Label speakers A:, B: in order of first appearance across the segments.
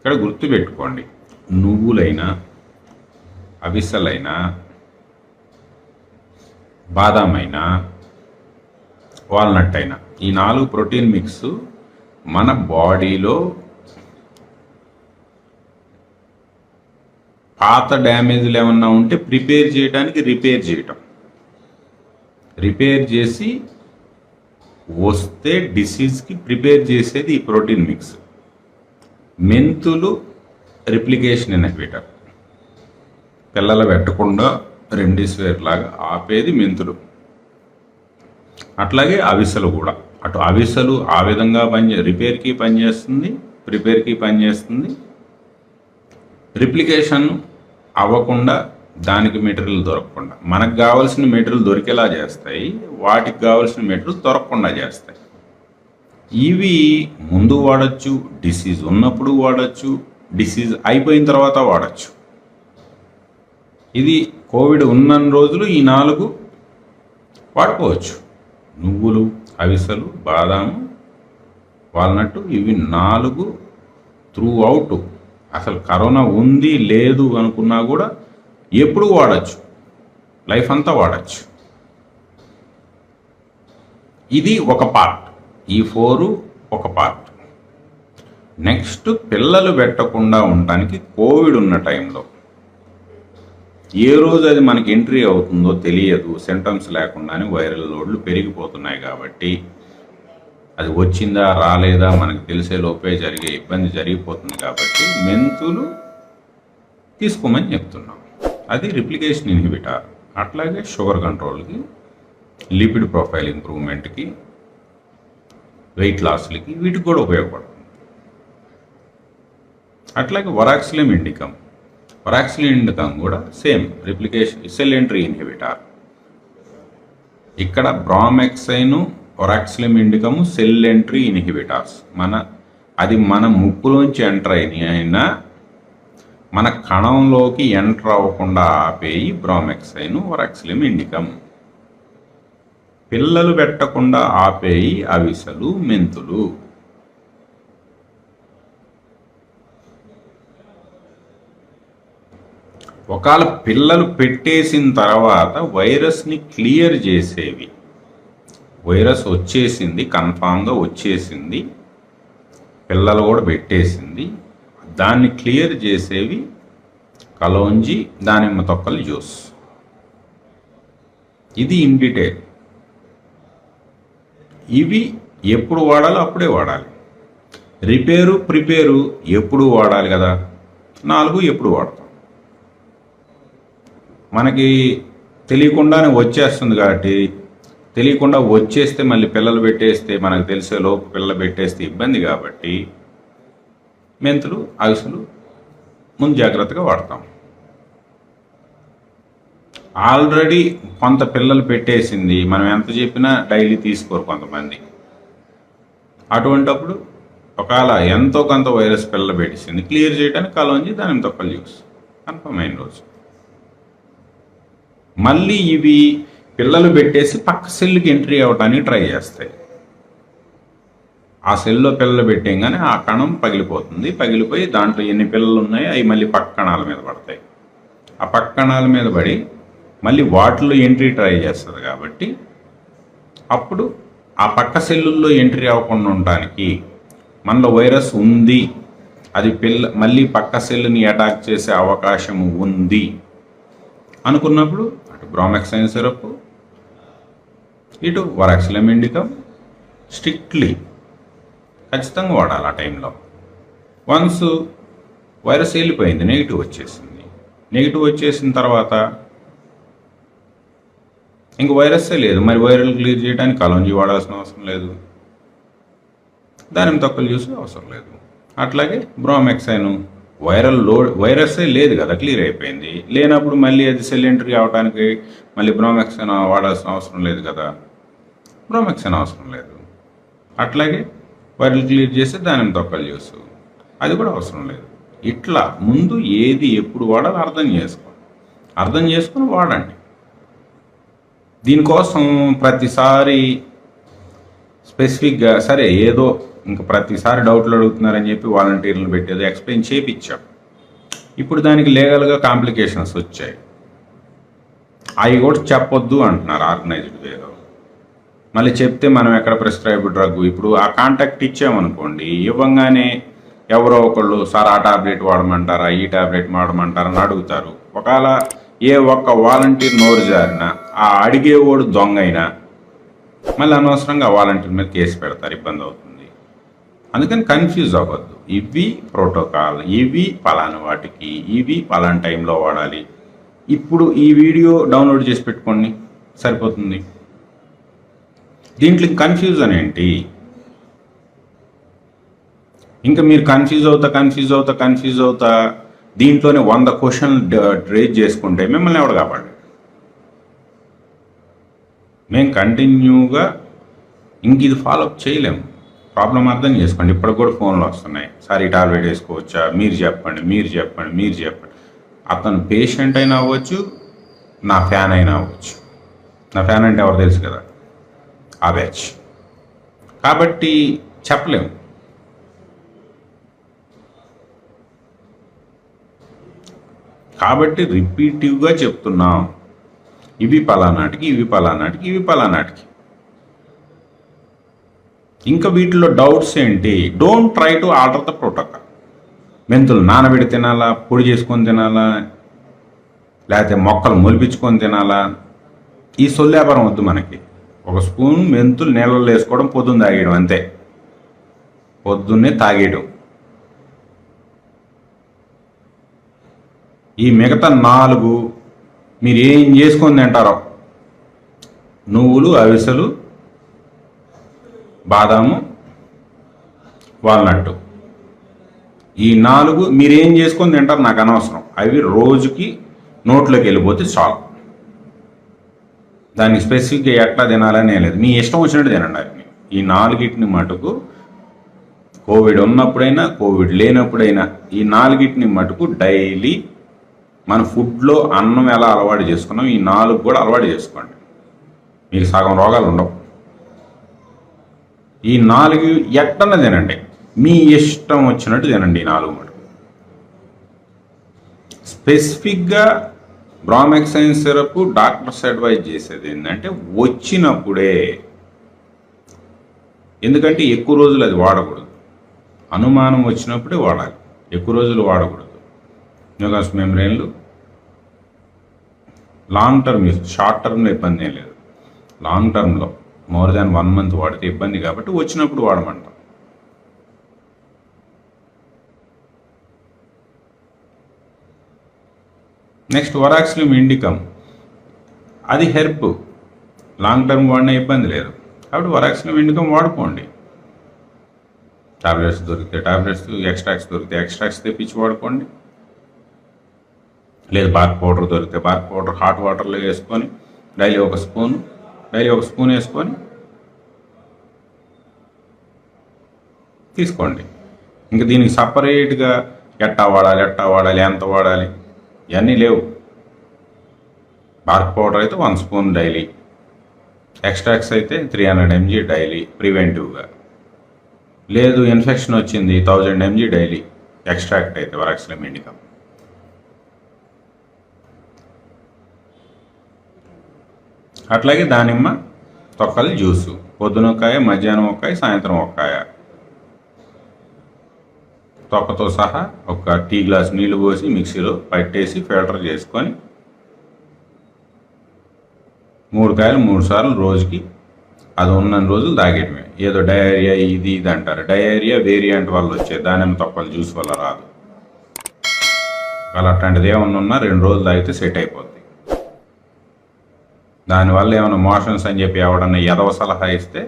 A: ఇక్కడ గుర్తుపెట్టుకోండి, నువ్వులైనా, అవిసెలైనా, బాదాం అయినా, వాల్నట్ అయినా, ఈ 4 ప్రోటీన్ మిక్స్ మన బాడీలో పాత డ్యామేజ్లు ఏమన్నా ఉంటే ప్రిపేర్ చేయడానికి రిపేర్ చేసి వస్తే డిసీజ్కి ప్రిపేర్ చేసేది ఈ ప్రోటీన్ మిక్స్. మెంతులు రిప్లికేషన్ ఇన్హిబిటర్, పిల్లలు పెట్టకుండా రెండిస్వేర్ లాగా ఆపేది మెంతులు. అట్లాగే అవిసెలు కూడా, అటు అవిసెలు ఆ విధంగా రిపేర్కి పనిచేస్తుంది, ప్రిపేర్కి పనిచేస్తుంది. రిప్లికేషన్ అవ్వకుండా, దానికి మెటీరియల్ దొరకకుండా, మనకు కావాల్సిన మెటీరియల్ దొరికేలా చేస్తాయి, వాటికి కావాల్సిన మెటీరియల్ దొరకకుండా చేస్తాయి. ఇవి ముందు వాడచ్చు, డిసీజ్ ఉన్నప్పుడు వాడచ్చు, డిసీజ్ అయిపోయిన తర్వాత వాడచ్చు. ఇది కోవిడ్ ఉన్న రోజులు ఈ 4 వాడుకోవచ్చు. నువ్వులు, అవిసెలు, బాదాము, వాల్నట్, ఇవి 4 త్రూ అవుట్. అసలు కరోనా ఉంది లేదు అనుకున్నా కూడా ఎప్పుడు వాడచ్చు, లైఫ్ అంతా వాడచ్చు. ఇది ఒక పార్ట్, ఈ 4 ఒక పార్ట్. నెక్స్ట్, పిల్లలు పెట్టకుండా ఉండటానికి కోవిడ్ ఉన్న టైంలో ఏ రోజు అది మనకి ఎంట్రీ అవుతుందో తెలియదు, సింటమ్స్ లేకుండానే వైరల్ లోడ్లు పెరిగిపోతున్నాయి కాబట్టి, అది వచ్చిందా రాలేదా మనకు తెలిసే లోపే జరిగే ఇబ్బంది జరిగిపోతుంది కాబట్టి మెంతులు తీసుకోమని చెప్తున్నాం. అది రిప్లికేషన్ ఇన్హిబిటర్. అట్లాగే షుగర్ కంట్రోల్కి, లిపిడ్ ప్రొఫైల్ ఇంప్రూవ్మెంట్కి, వెయిట్ లాస్లకి, వీటికి కూడా ఉపయోగపడుతుంది. అట్లాగే వరాక్సిలియం ఇండికం కూడా same replication cell entry inhibitor. ఇక్కడ బ్రామెక్సైన్, వరాక్సిలియం ఇండికము సెల్ ఎంట్రీ ఇన్హిబిటార్స్. అది మన ముక్కులోంచి ఎంటర్ అయినా మన కణంలోకి ఎంటర్ అవ్వకుండా ఆపేయి బ్రామెక్సైన్, వరాక్సిలియం ఇండికం. పిల్లలు పెట్టకుండా ఆపేయి అవిసెలు, మెంతులు. ఒకవేళ పిల్లలు పెట్టేసిన తర్వాత వైరస్ని క్లియర్ చేసేవి, వైరస్ వచ్చేసింది, కన్ఫామ్గా వచ్చేసింది, పిల్లలు కూడా పెట్టేసింది, దాన్ని క్లియర్ చేసేవి కలోంజి, దానిమ్మ తొక్కల జ్యూస్. ఇది ఇన్ డీటెయిల్. ఇవి ఎప్పుడు వాడాలో అప్పుడే వాడాలి. ప్రిపేరు ఎప్పుడు వాడాలి కదా, 4 ఎప్పుడు వాడతాం. మనకి తెలియకుండానే వచ్చేస్తుంది కాబట్టి, తెలియకుండా వచ్చేస్తే మళ్ళీ పిల్లలు పెట్టేస్తే, మనకు తెలిసే లోపు పిల్లలు పెట్టేస్తే ఇబ్బంది కాబట్టి మెంతులు, అవిసెలు ముందు జాగ్రత్తగా వాడతాం. ఆల్రెడీ కొంత పిల్లలు పెట్టేసింది, మనం ఎంత చెప్పినా డైలీ తీసుకోరు కొంతమంది. అటువంటప్పుడు ఒకవేళ ఎంతో కొంత వైరస్ పిల్లలు పెట్టేసింది, క్లియర్ చేయడానికి కలోంజి, దానిమ్మ తొక్కలు జ్యూస్ కన్ఫర్మ్ అయిన రోజు. మళ్ళీ ఇవి పిల్లలు పెట్టేసి పక్క సెల్కి ఎంట్రీ అవ్వడానికి ట్రై చేస్తాయి. ఆ సెల్లో పిల్లలు పెట్టేగానే ఆ కణం పగిలిపోతుంది, పగిలిపోయి దాంట్లో ఎన్ని పిల్లలు ఉన్నాయో అవి మళ్ళీ పక్క కణాల మీద పడతాయి. ఆ పక్క కణాల మీద పడి మళ్ళీ వాటిలో ఎంట్రీ ట్రై చేస్తుంది కాబట్టి, అప్పుడు ఆ పక్క సెల్లుల్లో ఎంట్రీ అవ్వకుండా ఉండటానికి మనలో వైరస్ ఉంది, అది మళ్ళీ పక్క సెల్లుని అటాక్ చేసే అవకాశం ఉంది అనుకున్నప్పుడు అటు బ్రామెక్సైన్ సిరప్, ఇటు వరాక్సిలియం ఇండికం స్ట్రిక్ట్లీ ఖచ్చితంగా వాడాలి ఆ టైంలో. వన్స్ వైరస్ వెళ్ళిపోయింది, నెగిటివ్ వచ్చేసిన తర్వాత ఇంక వైరస్సే లేదు, మరి వైరల్ క్లియర్ చేయడానికి కలోంజి వాడాల్సిన అవసరం లేదు, దానిమ్మ తొక్కలు జ్యూస్ అవసరం లేదు. అట్లాగే బ్రామెక్సైన్ వైరస్సే లేదు కదా, క్లియర్ అయిపోయింది, లేనప్పుడు మళ్ళీ అది సెల్ ఎంట్రీ అవడానికి మళ్ళీ బ్రామెక్సైన్ వాడాల్సిన అవసరం లేదు కదా, బ్రామెక్సైన్ అవసరం లేదు. అట్లాగే వైరల్ క్లియర్ చేస్తే దానిమ్మ తొక్కలు జ్యూస్, అది కూడా అవసరం లేదు. ఇట్లా ముందు ఏది ఎప్పుడు వాడాలో అర్థం చేసుకొని వాడండి. దీనికోసం ప్రతిసారి స్పెసిఫిక్గా సరే ఏదో ఇంకా ప్రతిసారి డౌట్లు అడుగుతున్నారని చెప్పి వాలంటీర్లు పెట్టేది ఎక్స్ప్లెయిన్ చేయించాం. ఇప్పుడు దానికి లీగల్గా కాంప్లికేషన్స్ వచ్చాయి. అవి కూడా చెప్పొద్దు అంటున్నారు ఆర్గనైజ్డ్ వేలో. మళ్ళీ చెప్తే మనం ఎక్కడ ప్రిస్క్రైబ్ డ్రగ్, ఇప్పుడు ఆ కాంటాక్ట్ ఇచ్చామనుకోండి, ఇవ్వగానే ఎవరో ఒకళ్ళు సార్ ఆ టాబ్లెట్ వాడమంటారా, ఈ టాబ్లెట్ వాడమంటారా అని అడుగుతారు. ఒకవేళ ఏ ఒక్క వాలంటీర్ నోరు జారినా, ఆ అడిగేవాడు దొంగ అయినా మళ్ళీ అనవసరంగా ఆ వాలంటీర్ మీద కేసు పెడతారు, ఇబ్బంది అవుతుంది. అందుకని కన్ఫ్యూజ్ అవ్వద్దు. ఇవి ప్రోటోకాల్, ఇవి పలానా వాటికి, ఇవి పలానా టైంలో వాడాలి. ఇప్పుడు ఈ వీడియో డౌన్లోడ్ చేసి పెట్టుకోండి, సరిపోతుంది. దీంట్లో కన్ఫ్యూజన్ ఏంటి? ఇంకా మీరు కన్ఫ్యూజ్ అవుతా దీంట్లోనే 100 క్వశ్చన్లు రేజ్ చేసుకుంటే మిమ్మల్ని ఎవడు కాపాడు? మేము కంటిన్యూగా ఇంక ఇది ఫాలోఅప్ చేయలేము. ప్రాబ్లం అర్థం చేసుకోండి. ఇప్పటికి కూడా ఫోన్లు వస్తున్నాయి, సార్ ఈ టాబ్లెట్ వేసుకోవచ్చా, మీరు చెప్పండి. అతను పేషెంట్ అయినా అవ్వచ్చు, నా ఫ్యాన్ అయినా అవ్వచ్చు. నా ఫ్యాన్ అంటే ఎవరు తెలుసు కదా, ఆ బ్యాచ్. కాబట్టి చెప్పలేము. కాబట్టి రిపీటివ్గా చెప్తున్నాం, ఇవి పలానాటికి. ఇంకా వీటిలో డౌట్స్ ఏంటి? Don't try to alter the protocol. మెంతులు నానబెడి తినాలా, పొడి చేసుకొని తినాలా, లేకపోతే మొక్కలు మొలిపించుకొని తినాలా, ఈ సొల్లేపరం వద్దు మనకి. ఒక స్పూన్ మెంతులు నీళ్ళలో వేసుకోవడం, పొద్దున్న తాగేయడం, అంతే. పొద్దున్నే తాగేయడం. ఈ మిగతా 4 మీరు ఏం చేసుకొని తింటారో, నువ్వులు, అవిసెలు, బాదాము, వాల్నట్టు, ఈ 4 మీరు ఏం చేసుకొని తింటారు నాకు అనవసరం. అవి రోజుకి నోట్లోకి వెళ్ళిపోతే చాలు. దానికి స్పెసిఫిక్గా ఎట్లా తినాలని లేదు, మీ ఇష్టం వచ్చినట్టు తినండి. అవి ఈ 4 మటుకు కోవిడ్ ఉన్నప్పుడైనా కోవిడ్ లేనప్పుడైనా ఈ 4 మటుకు డైలీ మన ఫుడ్లో అన్నం ఎలా అలవాటు చేసుకున్నాం, ఈ 4 కూడా అలవాటు చేసుకోండి. మీకు సగం రోగాలు ఉండవు. ఈ 4 ఎట్టన్నా తినండి, మీ ఇష్టం వచ్చినట్టు తినండి. ఈ 4 మటుకు స్పెసిఫిక్గా బ్రామెక్సైన్ సిరప్ డాక్టర్స్ అడ్వైజ్ చేసేది ఏంటంటే వచ్చినప్పుడే. ఎందుకంటే ఎక్కువ రోజులు అది వాడకూడదు, అనుమానం వచ్చినప్పుడే వాడాలి, ఎక్కువ రోజులు వాడకూడదు. న్యూకాస్ మెమ్బ్రెయిన్లు లాంగ్ టర్మ్ యూస్, షార్ట్ టర్మ్లో ఇబ్బంది ఏం లేదు. లాంగ్ టర్మ్లో మోర్ దాన్ 1 మంత్ వాడితే ఇబ్బంది, కాబట్టి వచ్చినప్పుడు వాడమంటాం. నెక్స్ట్ వరాక్సిలియం ఇండికమ్, అది హెర్బ్, లాంగ్ టర్మ్ వాడినా ఇబ్బంది లేదు. కాబట్టి వరాక్సిలియం ఇండికమ్ వాడుకోండి. టాబ్లెట్స్ దొరికితే టాబ్లెట్స్, ఎక్స్ట్రాక్ట్స్ దొరికితే ఎక్స్ట్రాక్ట్స్ తెప్పించి వాడుకోండి. లేదు బార్క్ పౌడర్ దొరికితే బార్క్ పౌడర్ హాట్ వాటర్లో వేసుకొని డైలీ ఒక స్పూన్ వేసుకొని తీసుకోండి. ఇంకా దీనికి సపరేట్గా ఎట్టా వాడాలి, ఎంత వాడాలి ఇవన్నీ లేవు. బార్క్ పౌడర్ అయితే 1 స్పూన్ డైలీ, ఎక్స్ట్రాక్ట్స్ అయితే 300 mg డైలీ ప్రివెంటివ్గా. లేదు ఇన్ఫెక్షన్ వచ్చింది 1000 mg డైలీ, ఎక్స్ట్రాక్ట్ అయితే వరాక్సిలియం ఇండికమ్. అట్లాగే దానిమ్మ తొక్కల జ్యూసు, పొద్దున ఒక్కాయ, మధ్యాహ్నం ఒక్కాయ, సాయంత్రం ఒక్కాయ, తొక్కతో సహా ఒక టీ గ్లాస్ నీళ్లు పోసి మిక్సీలో పట్టేసి ఫిల్టర్ చేసుకొని 3 కాయలు 3 సార్లు రోజుకి, అది ఉన్న రోజులు తాగేయడమే. ఏదో డయేరియా ఇది అంటారు, డయేరియా వేరియంట్ వల్ల వచ్చే దానిమ్మ తొక్కల జ్యూస్ వల్ల రాదు. అలా అట్లాంటిది ఏమన్నా ఉన్నా 2 రోజులు తాగితే సెట్ అయిపోద్ది. దానివల్ల ఏమైనా మోషన్స్ అని చెప్పి ఎవడన్నా ఎదవ సలహా ఇస్తే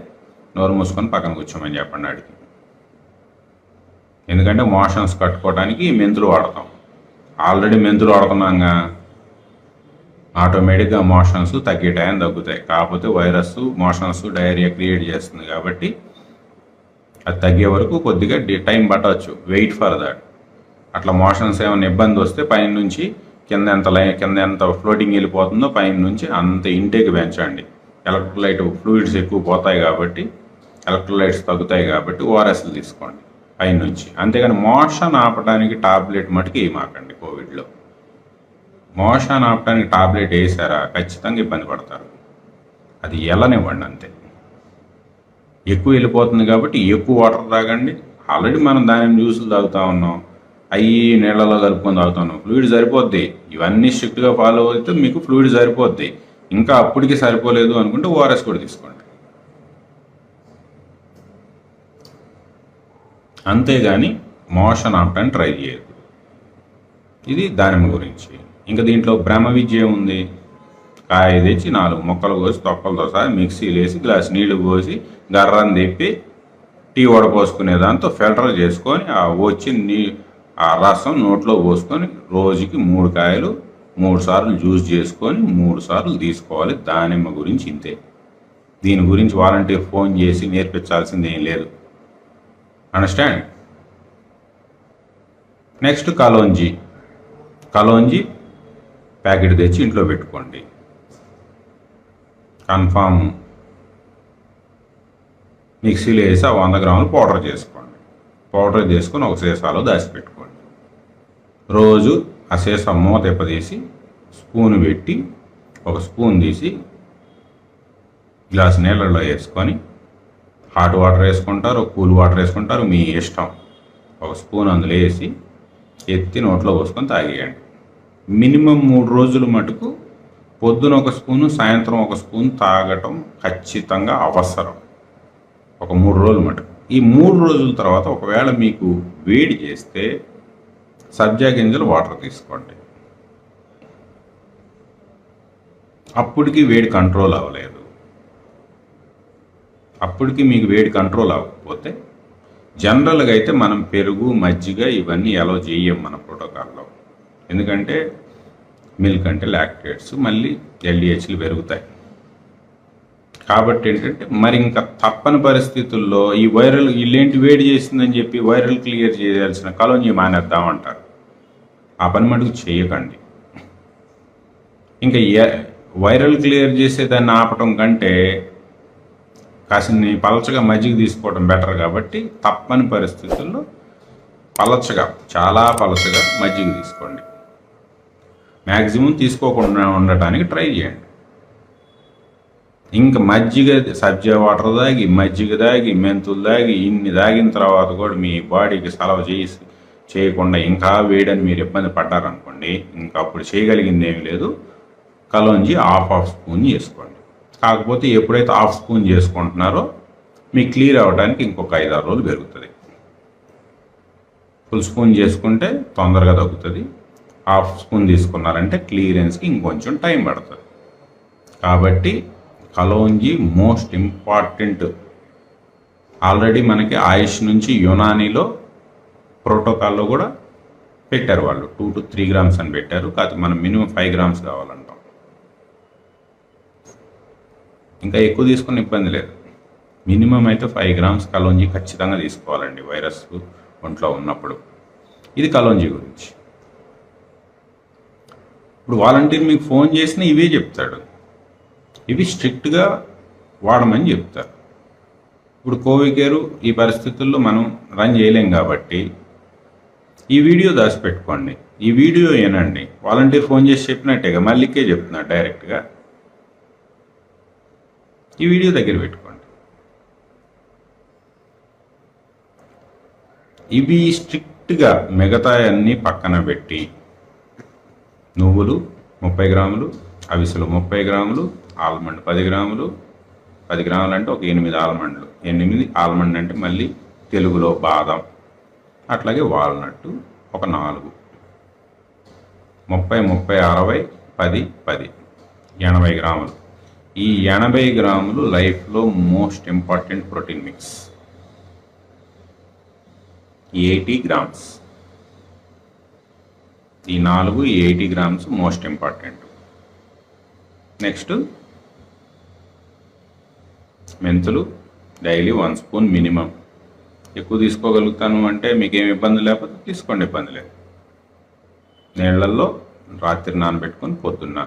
A: నోరు మూసుకొని పక్కన కూర్చోమని చెప్పండి అడిగి. ఎందుకంటే మోషన్స్ కట్టుకోవడానికి మెంతులు వాడతాం, ఆల్రెడీ మెంతులు వాడుతున్నాగా, ఆటోమేటిక్గా మోషన్స్ తగ్గుతాయి. కాకపోతే వైరస్ మోషన్స్ డయేరియా క్రియేట్ చేస్తుంది, కాబట్టి అది తగ్గే వరకు కొద్దిగా టైం పట్టవచ్చు. Wait for that. అట్లా మోషన్స్ ఏమైనా ఇబ్బంది వస్తే పైన నుంచి కింద ఎంత ఫ్లోటింగ్ వెళ్ళిపోతుందో పైన నుంచి అంత ఇంటేక్ పెంచండి. ఎలక్ట్రోలైట్ ఫ్లూయిడ్స్ ఎక్కువ పోతాయి కాబట్టి ఎలక్ట్రోలైట్స్ తగ్గుతాయి కాబట్టి ఓఆర్ఎస్లు తీసుకోండి పైనుంచి. అంతేగాని మోషన్ ఆపడానికి టాబ్లెట్ మటుకు ఏమాకండి. కోవిడ్లో మోషన్ ఆపడానికి టాబ్లెట్ వేసారా ఖచ్చితంగా ఇబ్బంది పడతారు. అది వెళ్ళనివ్వండి అంతే. ఎక్కువ వెళ్ళిపోతుంది కాబట్టి ఎక్కువ వాటర్ తాగండి. ఆల్రెడీ మనం దాని జ్యూసులు తాగుతూ ఉన్నాం, అవి నీళ్ళలో కలుపుకొని తాగుతా ఉన్నాం, ఫ్లూయిడ్ సరిపోద్ది. ఇవన్నీ స్ట్రిక్ట్గా ఫాలో అయితే మీకు ఫ్లూయిడ్ సరిపోద్ది. ఇంకా అప్పటికి సరిపోలేదు అనుకుంటే ఓఆర్ఎస్ కూడా తీసుకోండి. అంతేగాని మోషన్ ఆపటానికి ట్రై చేయదు. ఇది దానిమ్మ గురించి. ఇంకా దీంట్లో బ్రహ్మ విద్య ఉంది. కాయ తెచ్చి 4 ముక్కలు కోసి తొక్కలతో సహా మిక్సీలు వేసి గ్లాస్ నీళ్లు పోసి గర్రాన్ని తిప్పి టీ వడపోసుకునే దాంతో ఫిల్టర్ చేసుకొని ఆ రసం నోట్లో పోసుకొని రోజుకి 3 కాయలు 3 సార్లు జ్యూస్ చేసుకొని 3 సార్లు తీసుకోవాలి. దానిమ్మ గురించి ఇంతే. దీని గురించి వాలంటీర్ ఫోన్ చేసి నేర్పించాల్సింది ఏం లేదు. అండర్స్టాండ్? నెక్స్ట్ కలోంజీ ప్యాకెట్ తెచ్చి ఇంట్లో పెట్టుకోండి. కన్ఫామ్ మిక్సీలో వేసి 100 గ్రాములు పౌడర్ చేసుకోండి. పౌడర్ చేసుకొని ఒక సీసాలో దాచిపెట్టుకోండి. రోజు ఆ సీసా మూత ఎప్పదీసి స్పూన్ పెట్టి ఒక స్పూన్ తీసి గ్లాస్ నీళ్ళలో వేసుకొని హాట్ వాటర్ వేసుకుంటారు, కూల్ వాటర్ వేసుకుంటారు, మీ ఇష్టం. ఒక స్పూన్ అందులో వేసి ఎత్తి నోట్లో పోసుకొని తాగేయండి. మినిమం 3 రోజులు మటుకు పొద్దున ఒక స్పూను సాయంత్రం ఒక స్పూన్ తాగటం ఖచ్చితంగా అవసరం. ఒక 3 రోజులు మటుకు. ఈ 3 రోజుల తర్వాత ఒకవేళ మీకు వేడి చేస్తే సబ్జా గింజలు వాటర్ తీసుకోండి. అప్పటికి వేడి కంట్రోల్ అవ్వలేదు. అప్పటికి మీకు వేడి కంట్రోల్ అవ్వకపోతే జనరల్గా అయితే మనం పెరుగు మజ్జిగ ఇవన్నీ అలో చేయం మన ప్రోటోకాల్లో. ఎందుకంటే మిల్క్ అంటే లాక్టేట్స్ మళ్ళీ ఎల్డిహెచ్లు పెరుగుతాయి. కాబట్టి ఏంటంటే మరి ఇంకా తప్పని పరిస్థితుల్లో ఈ వైరల్ వీళ్ళేంటి వేడి చేసిందని చెప్పి వైరల్ క్లియర్ చేయాల్సిన కలోంజీ మానేద్దామంటారు. ఆ పని మటుకు చేయకండి. ఇంకా వైరల్ క్లియర్ చేసేదాన్ని ఆపటం కంటే కాసిన్ని పలచగా మజ్జిగ తీసుకోవడం బెటర్. కాబట్టి తప్పని పరిస్థితుల్లో చాలా పలచగా మజ్జిగ తీసుకోండి. మ్యాక్సిమం తీసుకోకుండా ఉండటానికి ట్రై చేయండి. ఇంకా మజ్జిగ సబ్జా వాటర్ తాగి మజ్జిగ తాగి మెంతులు తాగి ఇన్ని తాగిన తర్వాత కూడా మీ బాడీకి సలవ చేయకుండా ఇంకా వేడని మీరు ఇబ్బంది పడ్డారనుకోండి, ఇంకా అప్పుడు చేయగలిగింది ఏమీ లేదు. కలోంజీ హాఫ్ స్పూన్ చేసుకోండి. కాకపోతే ఎప్పుడైతే హాఫ్ స్పూన్ చేసుకుంటున్నారో మీకు క్లియర్ అవ్వడానికి ఇంకొక 5-6 రోజులు పెరుగుతుంది. ఫుల్ స్పూన్ చేసుకుంటే తొందరగా తగ్గుతుంది. హాఫ్ స్పూన్ తీసుకున్నారంటే క్లియరెన్స్కి ఇంకొంచెం టైం పడుతుంది. కాబట్టి కలోంజీ మోస్ట్ ఇంపార్టెంట్. ఆల్రెడీ మనకి ఆయుష్ నుంచి యునానీలో ప్రోటోకాల్లో కూడా పెట్టారు. వాళ్ళు 2 to 3 గ్రామ్స్ అని పెట్టారు. కాకపోతే మనం మినిమం 5 గ్రామ్స్ కావాలంటాం. ఇంకా ఎక్కువ తీసుకున్న ఇబ్బంది లేదు. మినిమం అయితే 5 గ్రామ్స్ కలోంజీ ఖచ్చితంగా తీసుకోవాలండి వైరస్ ఒంట్లో ఉన్నప్పుడు. ఇది కలోంజీ గురించి. ఇప్పుడు వాలంటీర్ మీకు ఫోన్ చేసినా ఇవే చెప్తాడు. ఇవి స్ట్రిక్ట్గా వాడమని చెప్తారు. ఇప్పుడు కోవికేరు ఈ పరిస్థితుల్లో మనం రన్ చేయలేం కాబట్టి ఈ వీడియో దాచిపెట్టుకోండి. ఈ వీడియో ఏనండి వాలంటీర్ ఫోన్ చేసి చెప్పినట్టేగా మళ్ళీకే చెప్తున్నాడు డైరెక్ట్గా. ఈ వీడియో దగ్గర పెట్టుకోండి. ఇవి స్ట్రిక్ట్గా మిగతా అన్నీ పక్కన పెట్టి నువ్వులు 30 గ్రాములు, అవిసెలు 30 గ్రాములు, ఆల్మండ్ 10 గ్రాములు. 10 గ్రాములు అంటే ఒక 8 ఆల్మండ్లు. 8 ఆల్మండ్ అంటే మళ్ళీ తెలుగులో బాదం. అట్లాగే వాల్నట్టు ఒక 4. 30, 60, 10, 10 80 గ్రాములు. ఈ 80 గ్రాములు లైఫ్లో most important protein mix. 80 grams. ఈ 80 గ్రామ్స్ మోస్ట్ ఇంపార్టెంట్. నెక్స్ట్ మెంతులు డైలీ 1 స్పూన్ మినిమం. ఎక్కువ తీసుకోగలుగుతాను అంటే మీకేం ఇబ్బంది లేకపోతే తీసుకోండి, ఇబ్బంది లేదు. నీళ్ళల్లో రాత్రి నానబెట్టుకొని పొద్దున్న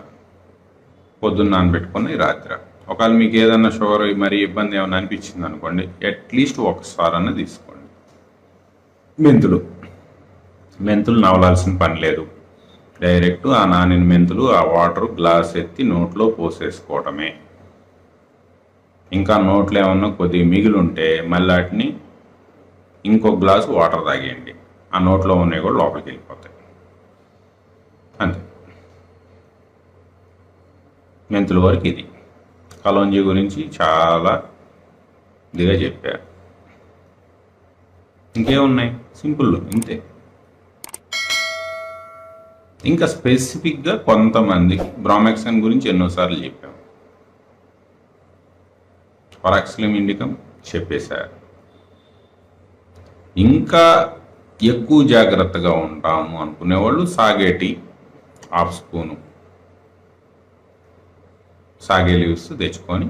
A: నానబెట్టుకొని రాత్రి ఒకవేళ మీకు ఏదన్నా షుగర్ మరి ఇబ్బంది ఏమైనా అనిపించింది అనుకోండి, అట్లీస్ట్ ఒకసారన్నా తీసుకోండి. మెంతులు నవలాల్సిన పని లేదు. డైరెక్ట్ ఆ నానిన మెంతులు ఆ వాటర్ గ్లాస్ ఎత్తి నోట్లో పోసేసుకోవటమే. ఇంకా నోట్లో ఏమన్నా కొద్దిగా మిగిలి ఉంటే మళ్ళీ వాటిని ఇంకో గ్లాసు వాటర్ తాగేయండి. ఆ నోట్లో ఉన్నవి కూడా లోపలికి వెళ్ళిపోతాయి. అంతే. మెంతుల వరకు ఇది. కలోంజీ గురించి చాలా ఇదిగా చెప్పారు. ఇంకేమున్నాయి? సింపుల్ ఇంతే. ఇంకా స్పెసిఫిక్గా కొంతమందికి బ్రామెక్సన్ గురించి ఎన్నోసార్లు చెప్పాం. పరాక్సిలియం ఇండికం చెప్పేశారు. ఇంకా ఎక్కువ జాగ్రత్తగా ఉంటాము అనుకునేవాళ్ళు సాగేటి హాఫ్ స్పూను సాగే లీవ్స్ తెచ్చుకొని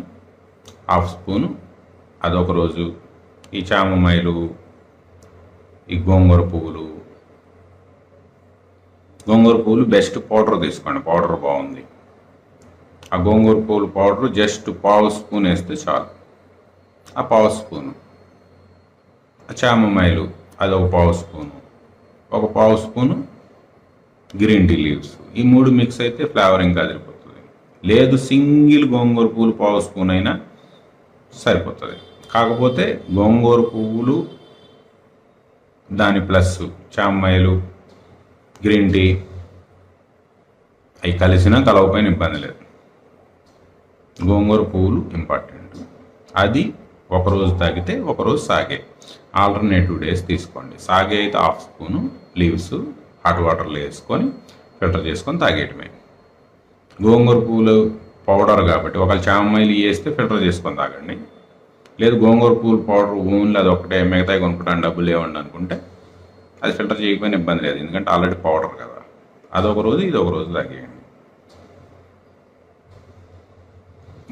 A: హాఫ్ స్పూను అదొక రోజు. ఈ చామమైలు, ఈ గోంగూర పువ్వులు బెస్ట్ పౌడర్ తీసుకోండి. పౌడర్ బాగుంది. ఆ గోంగూర పువ్వులు పౌడర్ జస్ట్ పావు స్పూన్ వేస్తే చాలు. ఆ పావు స్పూను చామమైలు అదొక పావు స్పూను గ్రీన్ టీ లీవ్స్. ఈ 3 మిక్స్ అయితే ఫ్లేవర్ ఇంకా అదిరిపోతుంది. లేదు సింగిల్ గోంగూర పువ్వులు పావు స్పూన్ అయినా సరిపోతుంది. కాకపోతే గోంగూర పువ్వులు దాని ప్లస్ చామమైలు గ్రీన్ టీ అవి కలిసినా కలవపోయిన ఇబ్బంది లేదు. గోంగూర పువ్వులు ఇంపార్టెంట్. అది ఒకరోజు తాగితే ఒకరోజు సాగే. ఆల్టర్నేటివ్ డేస్ తీసుకోండి. సాగే అయితే హాఫ్ స్పూను లీవ్స్ హాట్ వాటర్లో వేసుకొని ఫిల్టర్ చేసుకొని తాగేయటమే. గోంగూర పువ్వులు పౌడర్ కాబట్టి ఒకవేళ చామమైలు వేస్తే ఫిల్టర్ చేసుకొని తాగండి. లేదు గోంగూర పువ్వులు పౌడర్ ఓన్లీ అది ఒకటే మిగతాయి కొనుక్కుంటాను డబ్బులు ఇవ్వండి అనుకుంటే అది ఫిల్టర్ చేయకపోయినా ఇబ్బంది లేదు. ఎందుకంటే ఆల్రెడీ పౌడర్ కదా. అదొక రోజు ఇదొక రోజు తాగేయండి.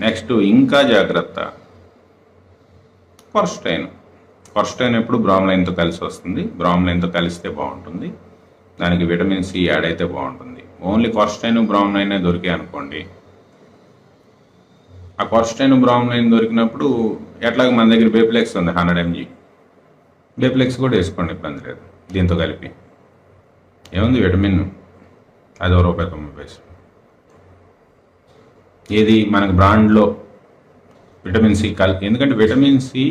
A: నెక్స్ట్ ఇంకా జాగ్రత్త, కొర్స్టైన్ ఎప్పుడు బ్రామ్లైన్తో కలిసి వస్తుంది. బ్రామ్లైన్తో కలిస్తే బాగుంటుంది. దానికి విటమిన్ సి యాడ్ అయితే బాగుంటుంది. ఓన్లీ కొర్స్టైన్ బ్రామ్లైన్ దొరికాయి అనుకోండి, ఆ కొర్స్టైన్ బ్రామ్లైన్ దొరికినప్పుడు ఎట్లాగ మన దగ్గర బేప్లెక్స్ ఉంది 100 mg. బేప్లెక్స్ కూడా వేసుకోండి, ఇబ్బంది లేదు. దీంతో కలిపి ఏముంది విటమిన్ అది ₹1.90. ఏది మనకి బ్రాండ్లో విటమిన్ సి ఎందుకంటే విటమిన్ సి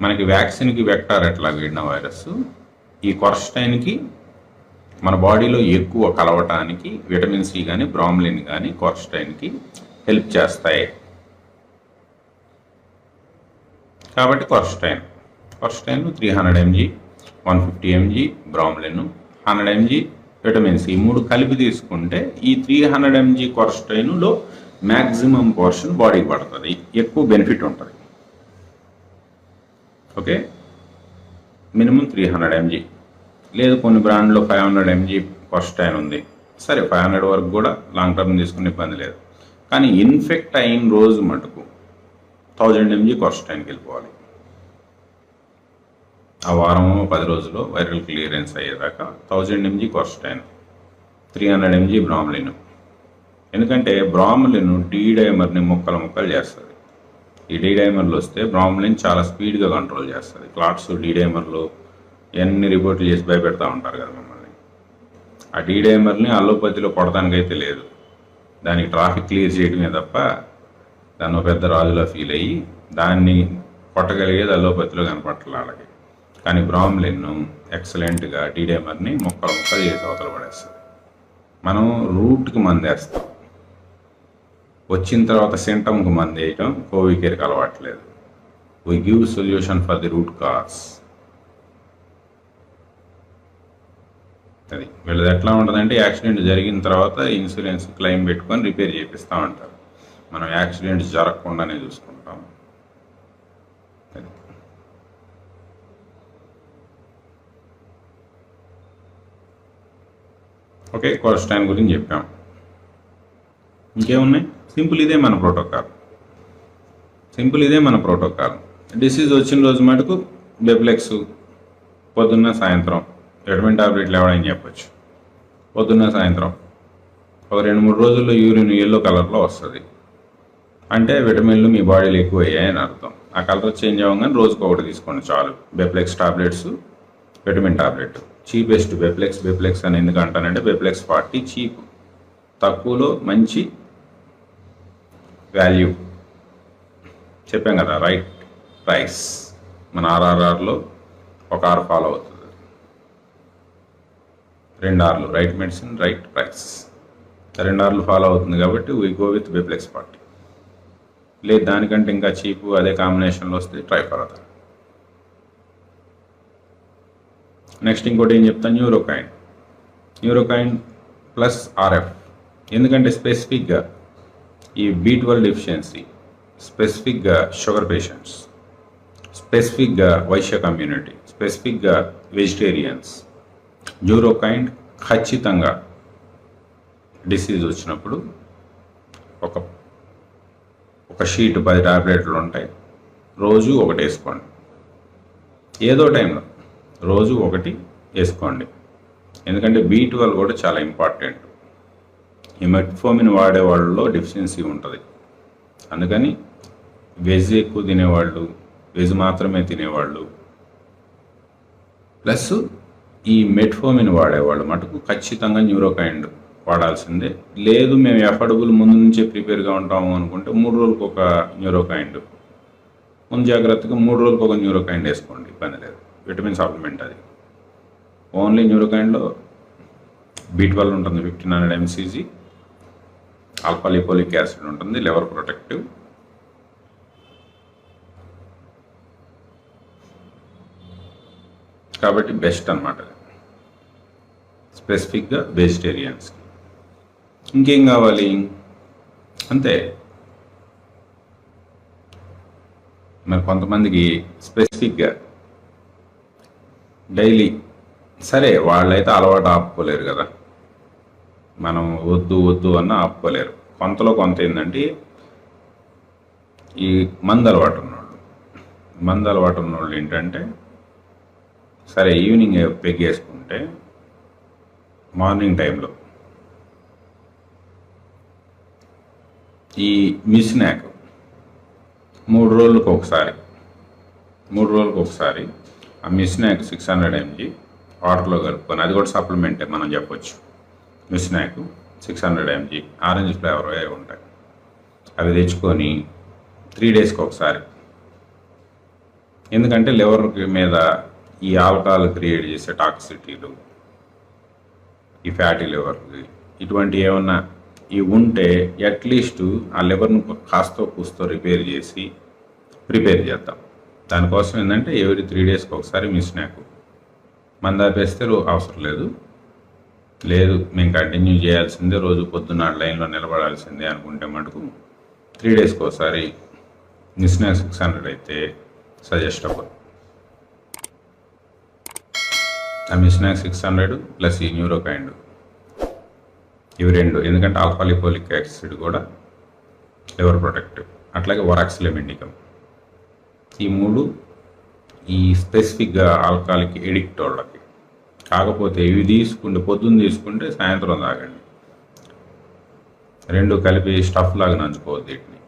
A: మనకి వ్యాక్సిన్కి వెక్టార్ ఎట్లా వీడిన వైరస్, ఈ కొర్స్టైన్కి మన బాడీలో ఎక్కువ కలవటానికి విటమిన్ సి కానీ బ్రామ్లిన్ కానీ కొర్స్టైన్కి హెల్ప్ చేస్తాయి. కాబట్టి quercetin 300 mg, 150 mg bromelain, 100 mg vitamin C 3 కలిపి తీసుకుంటే ఈ 300 mg కొర్స్టైన్లో మ్యాక్సిమం పోర్షన్ బాడీకి పడుతుంది. ఎక్కువ బెనిఫిట్ ఉంటుంది. Okay, minimum 300 mg. లేదు కొన్ని బ్రాండ్లో 500 mg కొర్స్టైన్ ఉంది. సరే 500 వరకు కూడా లాంగ్ టర్మ్ తీసుకునే ఇబ్బంది లేదు. కానీ ఇన్ఫెక్ట్ అయిన రోజు మటుకు 1000 mg కొర్స్టైన్కి వెళ్ళిపోవాలి. ఆ వారం 10 రోజుల్లో వైరల్ క్లియరెన్స్ అయ్యేదాకా 1000 mg కొర్స్టైన్, 300 mg బ్రామ్లిన్. ఎందుకంటే బ్రామ్లిన్ డీ డైమర్ని ముక్కలు చేస్తుంది. ఈ డీ డైమర్లు వస్తే బ్రామ్లిన్ చాలా స్పీడ్గా కంట్రోల్ చేస్తుంది. క్లాట్స్ డీ డైమర్లు ఎన్ని రిపోర్ట్లు చేసి భయపెడతా ఉంటారు కదా మమ్మల్ని. ఆ డీ డైమర్ని అల్లోపతిలో కొడటానికైతే లేదు, దానికి ట్రాఫిక్ క్లియర్ చేయడమే తప్ప దాన్ని పెద్ద రాజులా ఫీల్ అయ్యి దాన్ని కొట్టగలిగేది అల్లోపతిలో కనపట్టాలి వాళ్ళకి. కానీ బ్రామ్లిన్ ఎక్సలెంట్గా డీ డైమర్ని ముక్కలు చేసి అవతల పడేస్తుంది. మనం రూట్కి మందేస్తాం, వచ్చిన తర్వాత సింటమ్కి మంది వేయటం కోవికేర్కి అలవాట్లేదు. We give solution for the root cause. అది వీళ్ళది ఎట్లా ఉంటుందంటే యాక్సిడెంట్ జరిగిన తర్వాత ఇన్సూరెన్స్ క్లెయిమ్ పెట్టుకొని రిపేర్ చేపిస్తూ ఉంటారు. మనం యాక్సిడెంట్ జరగకుండానే చూసుకుంటాం. అది ఓకే, కొర్స్టైన్ గురించి చెప్పాం. ఇంకేమున్నాయి? సింపుల్ ఇదే మన ప్రోటోకాల్. డిసీజ్ వచ్చిన రోజు మటుకు బెప్లెక్స్ పొద్దున్న సాయంత్రం విటమిన్ టాబ్లెట్లు ఎవడని చెప్పచ్చు. పొద్దున్న సాయంత్రం ఒక 2-3 రోజుల్లో యూరిన్ ఎల్లో కలర్లో వస్తుంది. అంటే విటమిన్లు మీ బాడీలో ఎక్కువ అయ్యాయని అర్థం. ఆ కలర్ చేంజ్ అవ్వగానే రోజుకు ఒకటి తీసుకోండి చాలు. బెప్లెక్స్ టాబ్లెట్స్, విటమిన్ టాబ్లెట్. చీపెస్ట్ బెప్లెక్స్ అని ఎందుకు అంటానంటే బెప్లెక్స్ 40 చీప్, తక్కువలో మంచి వాల్యూ. చెప్పాం కదా, రైట్ ప్రైస్. మన ఆర్ఆర్ఆర్లో ఒక ఆర్ ఫాలో అవుతుంది, 2 ఆర్లు, రైట్ మెడిసిన్ రైట్ ప్రైస్. 2 ఆర్లు ఫాలో అవుతుంది కాబట్టి వీ గో విత్ బెప్లెక్స్ 40. లేదు దానికంటే ఇంకా చీపు అదే కాంబినేషన్లో వస్తే ట్రై ఫర్దర్. నెక్స్ట్ ఇంకోటి ఏం చెప్తాను, న్యూరోకైన్ ప్లస్ ఆర్ఎఫ్. ఎందుకంటే స్పెసిఫిక్గా ఈ B12 డెఫిషియన్సీ, స్పెసిఫిక్గా షుగర్ పేషెంట్స్, స్పెసిఫిక్గా వైశ్య కమ్యూనిటీ, స్పెసిఫిక్గా వెజిటేరియన్స్, న్యూరోకైన్ ఖచ్చితంగా డిసీజ్ వచ్చినప్పుడు ఒక షీట్ 10 టాబ్లెట్లు ఉంటాయి, రోజు ఒకటి వేసుకోండి. ఏదో టైంలో రోజు ఒకటి వేసుకోండి. ఎందుకంటే B12 కూడా చాలా ఇంపార్టెంట్. ఈ మెట్ఫోమిన్ వాడే వాళ్ళలో డెఫిషియన్సీ ఉంటుంది. అందుకని వెజ్ ఎక్కువ తినేవాళ్ళు, వెజ్ మాత్రమే తినేవాళ్ళు, ప్లస్ ఈ మెట్ఫోమిన్ వాడేవాళ్ళు మటుకు ఖచ్చితంగా న్యూరోకైండ్ వాడాల్సిందే. లేదు మేము ఎఫర్డబుల్ ముందు నుంచే ప్రిపేర్గా ఉంటాము అనుకుంటే 3 రోజులకు ఒక న్యూరోకైండ్, ముందు జాగ్రత్తగా 3 రోజులకు ఒక న్యూరోకైండ్ వేసుకోండి, ఇబ్బంది లేదు. విటమిన్ సప్లిమెంట్ అది. ఓన్లీ న్యూరోకైండ్లో B12 ఉంటుంది, 1500 mcg, ఆల్ఫా లిపోలిక్ యాసిడ్ ఉంటుంది, లివర్ ప్రొటెక్టివ్. కాబట్టి బెస్ట్ అనమాట స్పెసిఫిక్గా వెజిటేరియన్స్కి. ఇంకేం కావాలి, అంతే. మరి కొంతమందికి స్పెసిఫిక్గా డైలీ, సరే వాళ్ళైతే అలవాటు ఆపుకోలేరు కదా, మనం వద్దు అన్న ఆపుకోలేరు. కొంతలో కొంత ఏంటంటే ఈ మందు అలవాటు ఉన్నవాళ్ళు ఏంటంటే, సరే ఈవినింగ్ పెగ్గేసుకుంటే మార్నింగ్ టైంలో ఈ మిస్నాక్ 3 రోజులకు ఒకసారి ఆ మిస్నాక్ 600 mg వాటర్లో కలుపుకొని, అది కూడా సప్లిమెంటే మనం చెప్పొచ్చు. మిస్నాక్ 600 mg ఆరెంజ్ ఫ్లేవర్ అవి ఉంటాయి, అవి తెచ్చుకొని 3 డేస్కి ఒకసారి. ఎందుకంటే లివర్ మీద ఈ ఆల్కహాల్ క్రియేట్ చేసే టాక్సిటీలు, ఈ ఫ్యాటీ లివర్కి ఇటువంటి ఏమన్నా ఇవి ఉంటే అట్లీస్ట్ ఆ లివర్ను కాస్తో కూస్తో ప్రిపేర్ చేద్దాం. దానికోసం ఏంటంటే ఎవ్రీ 3 డేస్కి ఒకసారి మిస్నాక్. మందాపేస్తే అవసరం లేదు మేము కంటిన్యూ చేయాల్సిందే, రోజు పొద్దున్న లైన్లో నిలబడాల్సిందే అనుకుంటే మటుకు 3 డేస్కి ఒకసారి మిస్నాక్ 600 అయితే సజెస్ట్ అవ్వదు. ఆ మిస్నాక్ 600 ప్లస్ ఈ న్యూరోకైండ్, ఇవి 2. ఎందుకంటే ఆల్ఫా లిపోలిక్ యాసిడ్ కూడా లివర్ ప్రొటెక్టివ్, అట్లాగే వరాక్సిలం ఇండికమ్. ఈ 3 ఈ స్పెసిఫిక్గా ఆల్కహాల్కి ఎడిక్ట్ వాళ్ళకి. కాకపోతే ఇవి పొద్దున్న తీసుకుంటే సాయంత్రం తాగండి, 2 కలిపి స్టఫ్ లాగా నంచుకోవద్దు వీటిని.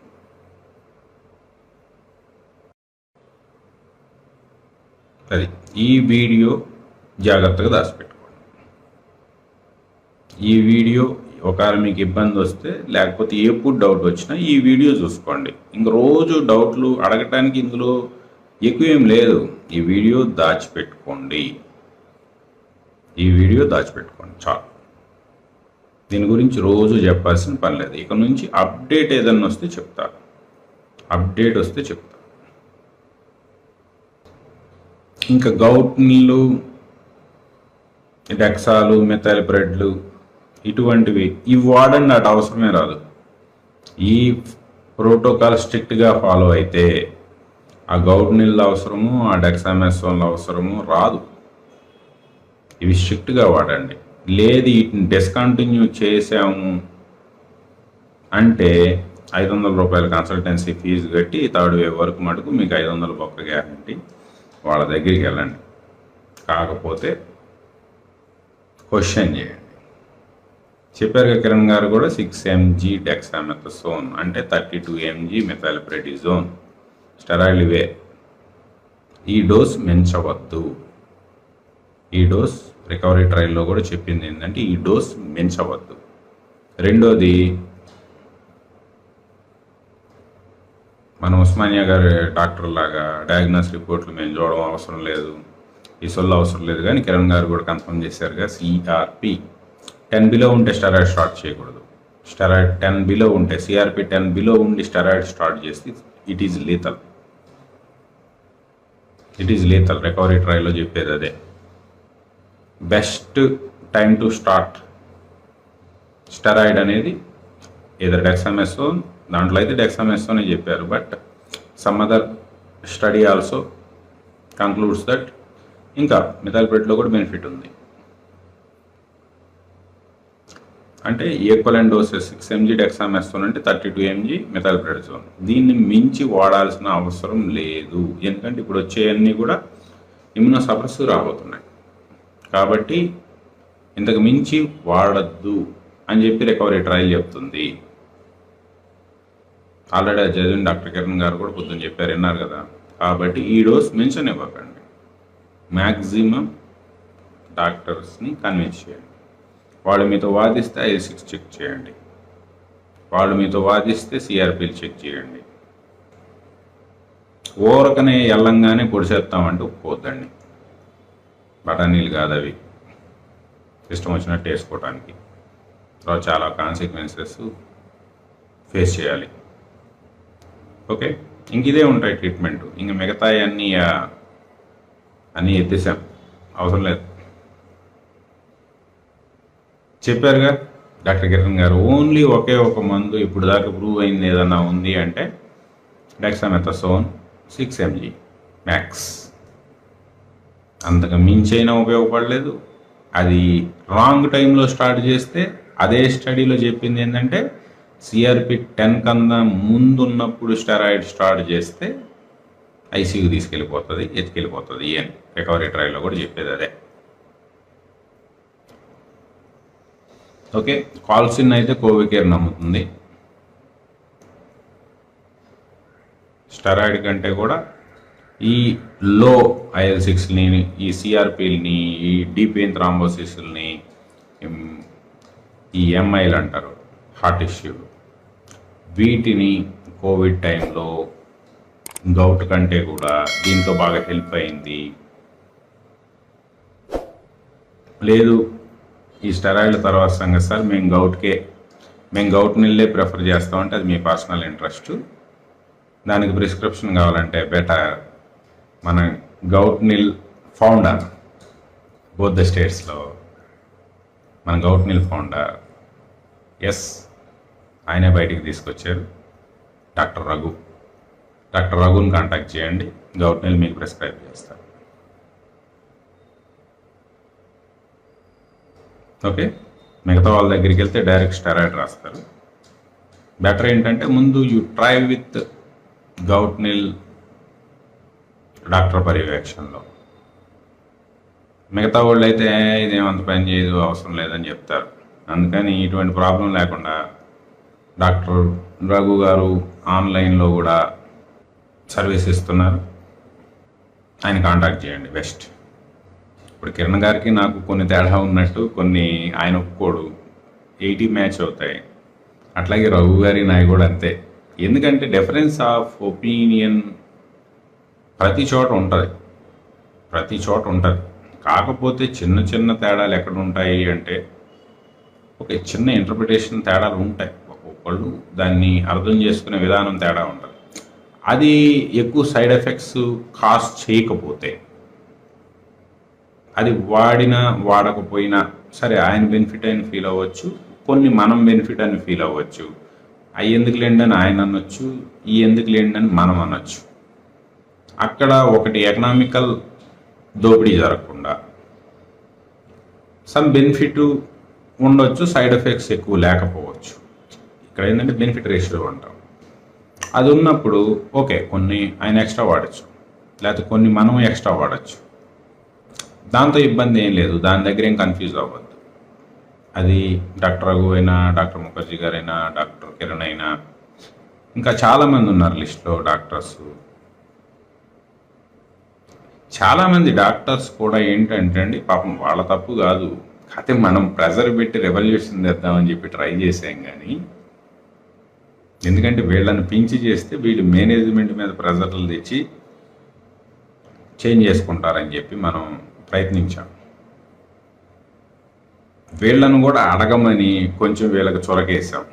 A: అది ఈ వీడియో జాగ్రత్తగా దాచిపెట్టుకోండి. ఈ వీడియో ఒకవేళ మీకు ఇబ్బంది వస్తే, లేకపోతే ఎప్పుడు డౌట్ వచ్చినా ఈ వీడియో చూసుకోండి. ఇంక రోజు డౌట్లు అడగటానికి ఇందులో ఎక్కువ ఏం లేదు. ఈ వీడియో దాచిపెట్టుకోండి చాలు. దీని గురించి రోజు చెప్పాల్సిన పని లేదు. ఇక నుంచి అప్డేట్ ఏదన్నా వస్తే చెప్తా. ఇంకా గౌట్ నీళ్ళు, డెక్సాలు, మెథైల్ బ్రెడ్లు ఇటువంటివి ఇవి వాడండి, అటు అవసరమే రాదు. ఈ ప్రోటోకాల్ స్ట్రిక్ట్గా ఫాలో అయితే ఆ గౌట్ నీళ్ళు అవసరము, ఆ డెక్సామెథాసోన్ అవసరము రాదు. ఇవి స్ట్రిక్ట్గా వాడండి. లేదు వీటిని డిస్కంటిన్యూ చేసాము అంటే 500 రూపాయల కన్సల్టెన్సీ ఫీజు కట్టి 3rd వేవ్ వరకు మటుకు మీకు 500 బొక్క గ్యారంటీ. వాళ్ళ దగ్గరికి వెళ్ళండి. కాకపోతే క్వశ్చన్ చేయండి. చెప్పారుగా కిరణ్ గారు కూడా 6 mg డెక్సామెథసోన్ అంటే 32 mg మెథైల్ప్రెడిజోన్ స్టెరాయిడ్ ఇవే. ఈ డోస్ పెంచవద్దు. ఈ డోస్ రికవరీ ట్రయల్లో కూడా చెప్పింది ఏంటంటే ఈ డోస్ పెంచవద్దు. రెండోది, మన ఉస్మానియా గారి డాక్టర్ లాగా డయాగ్నోస్ రిపోర్ట్లు మేము చూడడం అవసరం లేదు, ఈ సొల్లు అవసరం లేదు, కానీ కిరణ్ గారు కూడా కన్ఫర్మ్ చేశారుగా సిఆర్పి 10 బిలో ఉంటే స్టెరాయిడ్ స్టార్ట్ చేయకూడదు. స్టెరాయిడ్ 10 బిలో ఉంటే, సిఆర్పి 10 బిలో ఉండి స్టెరాయిడ్ స్టార్ట్ చేస్తే ఇట్ ఈజ్ లీతల్. రికవరీ ట్రయల్లో చెప్పేది అదే. Best time to start steroid అనేది ఏదర్ డెక్సామెథసోన్, దాంట్లో అయితే డెక్సామెథసోనే చెప్పారు, but some other study also concludes that ఇంకా మెథైల్ప్రెడిలో కూడా బెనిఫిట్ ఉంది. అంటే ఈక్వలెంట్ డోసెస్ 6 mg డెక్సామెథసోన్ అంటే 32 mg మెథైల్ప్రెడిజోన్. దీన్ని మించి వాడాల్సిన అవసరం లేదు, ఎందుకంటే ఇప్పుడు వచ్చేవన్నీ కూడా ఇమ్యునోసప్రెసివ్ రాబోతున్నాయి. కాబట్టి ఇంతకు మించి వాడద్దు అని చెప్పి రికవరీ ట్రయల్ చెప్తుంది. ఆల్రెడీ అది చదివిన డాక్టర్ కిరణ్ గారు కూడా పొద్దున్న చెప్పారు, విన్నారు కదా. కాబట్టి ఈ డోస్ మెన్షన్ ఇవ్వకండి. మ్యాక్సిమం డాక్టర్స్ని కన్విన్స్ చేయండి. వాళ్ళు మీతో వాదిస్తే IL-6 చెక్ చేయండి, వాళ్ళు మీతో వాదిస్తే సిఆర్పీలు చెక్ చేయండి. ఊరకనే ఎల్లంగానే పొడిసేస్తామంటే ఒప్పుకోవద్దండి. బఠానీలు కాదు అవి ఇష్టం వచ్చినట్టు వేసుకోవటానికి. తర్వాత చాలా కాన్సిక్వెన్సెస్ ఫేస్ చేయాలి. ఓకే, ఇంక ఇదే ఉంటాయి ట్రీట్మెంట్. ఇంక మిగతా అన్నీ ఎత్తేసాం, అవసరం లేదు. చెప్పారుగా డాక్టర్ కిరణ్ గారు, ఓన్లీ ఒకే ఒక మందు ఇప్పుడు దాకా ప్రూవ్ అయింది ఏదన్నా ఉంది అంటే డెక్సామెథసోన్ 6 mg మ్యాక్స్. అంతకు మించైనా ఉపయోగపడలేదు. అది రాంగ్ టైంలో స్టార్ట్ చేస్తే అదే స్టడీలో చెప్పింది ఏంటంటే సిఆర్పి 10 కన్నా ముందున్నప్పుడు స్టెరాయిడ్ స్టార్ట్ చేస్తే ఐసీయూ తీసుకెళ్ళిపోతుంది, ఎత్తుకెళ్ళిపోతుంది అని రికవరీ ట్రయల్లో కూడా చెప్పేది అదే. ఓకే, కాల్సిన్ అయితే కోవికేర్ నమ్ముతుంది. స్టెరాయిడ్ కంటే కూడా ఈ లో IL-6ని, ఈ సిఆర్పీలని, ఈ డీప్ వెయిన్ థ్రాంబోసిస్ని, ఈ ఎంఐలు అంటారు హార్ట్ ఇష్యూ, వీటిని కోవిడ్ టైంలో గౌట్ కంటే కూడా దీంతో బాగా హెల్ప్ అయింది. లేదు ఈ స్టెరాయిడ్ తర్వాత సంగతి సార్, మేము గౌట్ నీళ్ళే ప్రిఫర్ చేస్తామంటే అది మీ పర్సనల్ ఇంట్రెస్ట్. దానికి ప్రిస్క్రిప్షన్ కావాలంటే బెటర్ మన గౌట్ నీల్ ఫౌండర్ బోత్ ద స్టేట్స్లో, మన గౌట్ నీల్ ఫౌండర్ ఆయనే బయటికి తీసుకొచ్చారు, డాక్టర్ రఘుని కాంటాక్ట్ చేయండి, గౌట్ నీల్ మీకు ప్రిస్క్రైబ్ చేస్తారు. ఓకే, మిగతా వాళ్ళ దగ్గరికి వెళ్తే డైరెక్ట్ స్టెరాయిడ్ రాస్తారు. బెటర్ ఏంటంటే ముందు యూ ట్రై విత్ గౌట్ నీల్ డాక్టర్ పర్యవేక్షణలో. మిగతా వాళ్ళు అయితే ఇదేమంత పని చేయదు, అవసరం లేదని చెప్తారు. అందుకని ఇటువంటి ప్రాబ్లం లేకుండా డాక్టర్ రఘు గారు ఆన్లైన్లో కూడా సర్వీస్ ఇస్తున్నారు, ఆయన కాంటాక్ట్ చేయండి బెస్ట్. ఇప్పుడు కిరణ్ గారికి నాకు కొన్ని తేడా ఉన్నట్టు కొన్ని ఆయన ఒప్పుకోడు, 80 మ్యాచ్ అవుతాయి. అట్లాగే రఘు గారి నాయ కూడా అంతే. ఎందుకంటే డిఫరెన్స్ ఆఫ్ ఒపీనియన్ ప్రతి చోట ఉంటుంది. కాకపోతే చిన్న చిన్న తేడాలు ఎక్కడ ఉంటాయి అంటే ఒక చిన్న ఇంటర్ప్రిటేషన్ తేడాలు ఉంటాయి. ఒక్కొక్కళ్ళు దాన్ని అర్థం చేసుకునే విధానం తేడా ఉంటుంది. అది ఎక్కువ సైడ్ ఎఫెక్ట్స్ కాజ్ చేయకపోతే, అది వాడకపోయినా సరే ఆయన బెనిఫిట్ అని ఫీల్ అవ్వచ్చు, కొన్ని మనం బెనిఫిట్ అని ఫీల్ అవ్వచ్చు. అవి ఎందుకు లేండి అని ఆయన అనొచ్చు, ఈ ఎందుకు లేండి అని మనం అనొచ్చు. అక్కడ ఒకటి ఎకనామికల్ దోపిడీ జరగకుండా సమ్ బెనిఫిట్ ఉండొచ్చు, సైడ్ ఎఫెక్ట్స్ ఎక్కువ లేకపోవచ్చు. ఇక్కడ ఏంటంటే బెనిఫిట్ రేషియో అంటాం. అది ఉన్నప్పుడు ఓకే, కొన్ని ఆయన ఎక్స్ట్రా వాడచ్చు, లేకపోతే కొన్ని మనం ఎక్స్ట్రా వాడచ్చు. దాంతో ఇబ్బంది ఏం లేదు, దాని దగ్గర ఏం కన్ఫ్యూజ్ అవ్వద్దు. అది డాక్టర్ రఘు అయినా, డాక్టర్ ముఖర్జీ గారైనా, డాక్టర్ కిరణ్ అయినా, ఇంకా చాలామంది ఉన్నారు లిస్ట్లో డాక్టర్స్. చాలామంది డాక్టర్స్ కూడా ఏంటంటే అండి, పాపం వాళ్ళ తప్పు కాదు, కాకపోతే మనం ప్రెజర్ పెట్టి రెవల్యూషన్ తెద్దామని చెప్పి ట్రై చేసాం. కానీ ఎందుకంటే వీళ్ళని పించి చేస్తే వీళ్ళు మేనేజ్మెంట్ మీద ప్రెజర్లు తెచ్చి చేంజ్ చేసుకుంటారని చెప్పి మనం ప్రయత్నించాం. వీళ్ళను కూడా అడగమని కొంచెం వీళ్ళకి చొరకేసాం.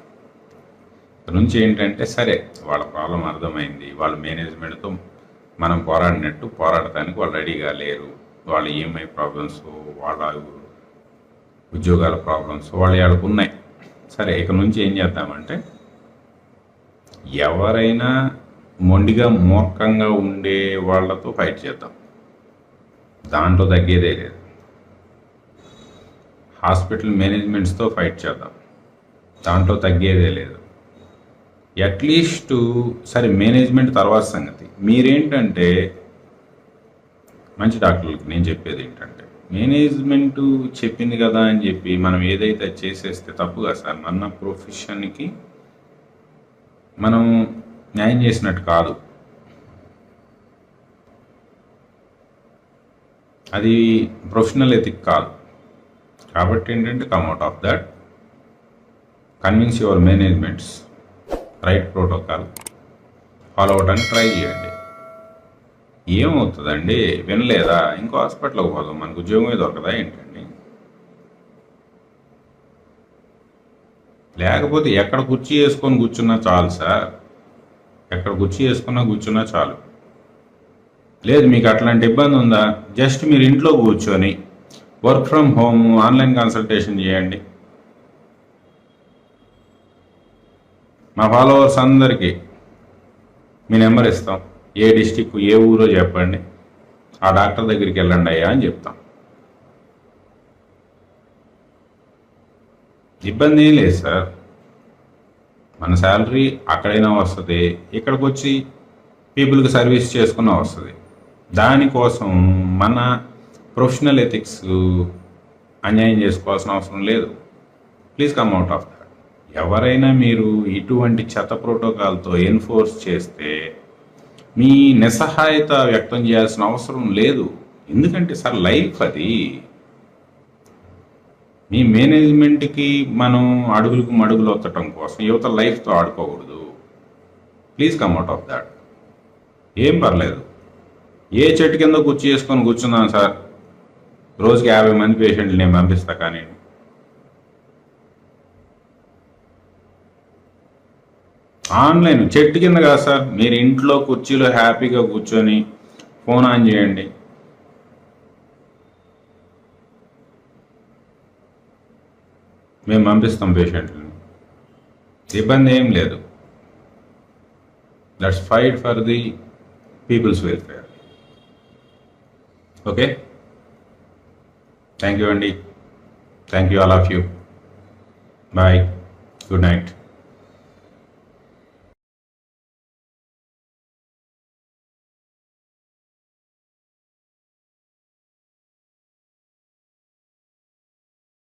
A: నుంచి ఏంటంటే సరే, వాళ్ళ ప్రాబ్లం అర్థమైంది, వాళ్ళ మేనేజ్మెంట్తో మనం పోరాడినట్టు పోరాడటానికి వాళ్ళు రెడీగా లేరు, వాళ్ళ ఈఎంఐ ప్రాబ్లమ్స్, వాళ్ళ ఉద్యోగాల ప్రాబ్లమ్స్ వాళ్ళకు ఉన్నాయి. సరే, ఇక నుంచి ఏం చేద్దామంటే, ఎవరైనా మొండిగా మూర్ఖంగా ఉండే వాళ్ళతో ఫైట్ చేద్దాం, దాంట్లో తగ్గేదే లేదు. హాస్పిటల్ మేనేజ్మెంట్స్తో ఫైట్ చేద్దాం, దాంట్లో తగ్గేదే లేదు. అట్లీస్ట్ సరే, మేనేజ్మెంట్ తర్వాత సంగతి. మీరేంటంటే మంచి డాక్టర్లకి నేను చెప్పేది ఏంటంటే, మేనేజ్మెంటు చెప్పింది కదా అని చెప్పి మనం ఏదైతే చేసేస్తే తప్పు కదా సార్. మన ప్రొఫెషన్కి మనం న్యాయం చేసినట్టు కాదు. అది ప్రొఫెషనల్ ఎథిక్ కాదు. కాబట్టి ఏంటంటే, come out of that, convince your managements, right protocol follow అవడానికి ట్రై చేయండి. ఏమవుతుందండి, వినలేదా? ఇంకో హాస్పిటల్కి పోదాం, మనకు ఉద్యోగమే దొరకదా ఏంటండి? లేకపోతే ఎక్కడ కుర్చీ వేసుకొని కూర్చున్నా చాలు సార్, ఎక్కడ కుర్చీ వేసుకున్నా కూర్చున్నా చాలు. లేదు మీకు అట్లాంటి ఇబ్బంది ఉందా, జస్ట్ మీరు ఇంట్లో కూర్చొని work from home online consultation చేయండి. మా ఫాలోవర్స్ అందరికీ మీ నెంబర్ ఇస్తాం, ఏ డిస్టిక్ ఏ ఊరో చెప్పండి, ఆ డాక్టర్ దగ్గరికి వెళ్ళండి అయ్యా అని చెప్తాం. ఇబ్బంది ఏం లేదు సార్, మన శాలరీ అక్కడైనా వస్తుంది, ఇక్కడికి వచ్చి పీపుల్కి సర్వీస్ చేసుకున్నా వస్తుంది. దానికోసం మన ప్రొఫెషనల్ ఎథిక్స్ అన్యాయం చేసుకోవాల్సిన అవసరం లేదు. Please come out of that. ఎవరైనా మీరు ఇటువంటి చెత్త ప్రోటోకాల్తో ఎన్ఫోర్స్ చేస్తే మీ నిస్సహాయత వ్యక్తం చేయాల్సిన అవసరం లేదు. ఎందుకంటే సార్, లైఫ్ అది. మీ మేనేజ్మెంట్కి మనం అడుగులకు మడుగులు ఒత్తటం కోసం యువత లైఫ్తో ఆడుకోకూడదు. Please come out of that. ఏం పర్లేదు, ఏ చెట్టు కింద కూర్చో చేసుకొని కూర్చున్నాను సార్, రోజుకి 50 మంది పేషెంట్లు నేను పంపిస్తా. కానీ ఆన్లైన్ చెట్టు కింద కాదు సార్, మీరు ఇంట్లో కుర్చీలో హ్యాపీగా కూర్చొని ఫోన్ ఆన్ చేయండి, మేము పంపిస్తాం పేషెంట్లని, ఇబ్బంది ఏం లేదు. Let's fight for the people's welfare. Okay, thank you అండి, thank you all of you. Bye, good night.